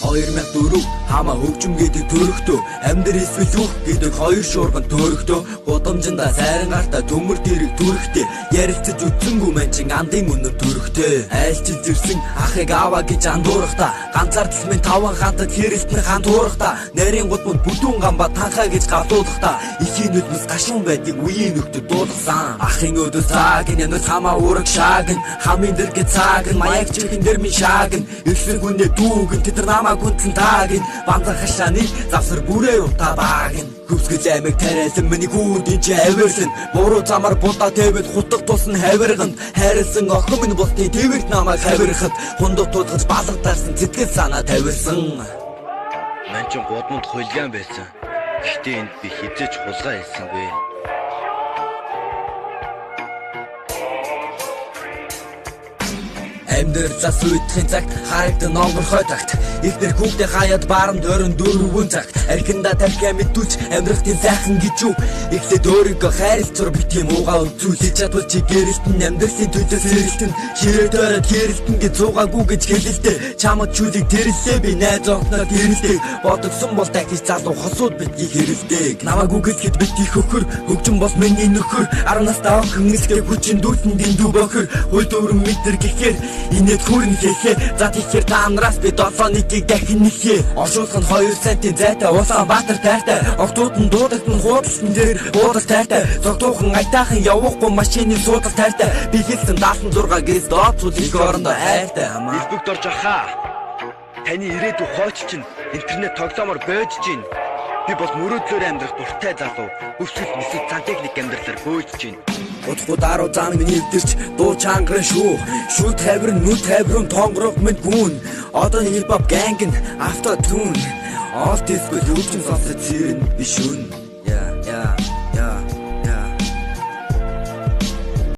2004 хамаа хөгжим гэдэг төрөгтөө амьдрал эсвэл юу гэдэг хоёр шуурган төрөгтөө гудамжинда сайран гартаа төмөр дэрэг төрөгтэй ярилцаж үтсэнгүй мэн чин андын өнөр төрөгтэй айлчилж ирсэн ахыг аваа гэж андуурахта ганцаардл минь таван хантад хэрэлтэн хан туурахта нарийн гудмууд бүдүүн гамба танхаа гэж гавдуулахта ихийн нүднэс гашуун байдаг үеийн нөхдөд дуулсан ахын өдөө цаагийн янз хамаа уураг шаагн хамын дэргэд цаагн маяг чихэн дэр минь шаагн эсрэг үнэ дүүгэн тэд нар намаа гүнтэн таагин банзан хашааны завсар бүрээ утаа баагин хөвсгөл аймаг тариалсан миний гүнд энэ чи авирсан буруу замаар будаа тавьд хутаг тусна хавирганд хайрлсан охин минь болтын твэрт намайг хавирхад хундуу тулгаж балгатаарсан зэтгэл санаа тавирсан ман ч гудманд хулгайн байсан гэхдээ энд би хизээч хулгай хэлсэнгүй Амьдэр зас үйдэхин цагт харагдан онгорхой тагт ихнэр хүүхдээ хаяад баарам дөрөн дөрвөн цагт архинда тархиа мэдүүлж амьдрахтын сайхан гэж юу ихлэд өөрийгөө хайрлцур битгий муугаа үзүүлж чадвал чи гэрэлтэн амьдрахын төлөө сэрэлтэн ширээ дөрөд гэрэлтэн гэж зуугаагүй гэж хэлэлтэй чамд чүлэг тэрэлээ би найз огтноо тэрэлдэг бодогсон бол дахиж залуу хосууд битгий хэрэлдэг намаагүй гэхэд битгий хөхөр хөгжим бол миний нөхөр 10 настай охин нэлгээ хүчин дүүтэн дэндүү бохор хөл дөрөн метр гэхээр инээд хүрн хийхээ за тийхээр та амраас би 7-1-ийг дахин нэхээ оршуулах нь 2 центийн зайтай Улаанбаатар тайртай октод нь дуудагдан хуудалсан дээр буудал тайртай цогтуухан айтаахан явахгүй машины суудал тайртай би хэлсэн 76 гэс дооцуул их орондоо хайртай Facebook дорж ахаа таны ирээдүйн хойч чинь интернет тоглоомоор бойж чинь би бол мөрөөдлөөр амьдрах дуртай залуу өвсгөл мэсэл сантехник амьдралаар бөөж чинь Утгуу даруу зан миний эвдэрч дуу чангарын шүү шүд тавирн нүд тавирн тонгорох мэд гүн одоо хипхоп гэнг нь автотун all this good хөгжим сонсож зэрэн биш үн яа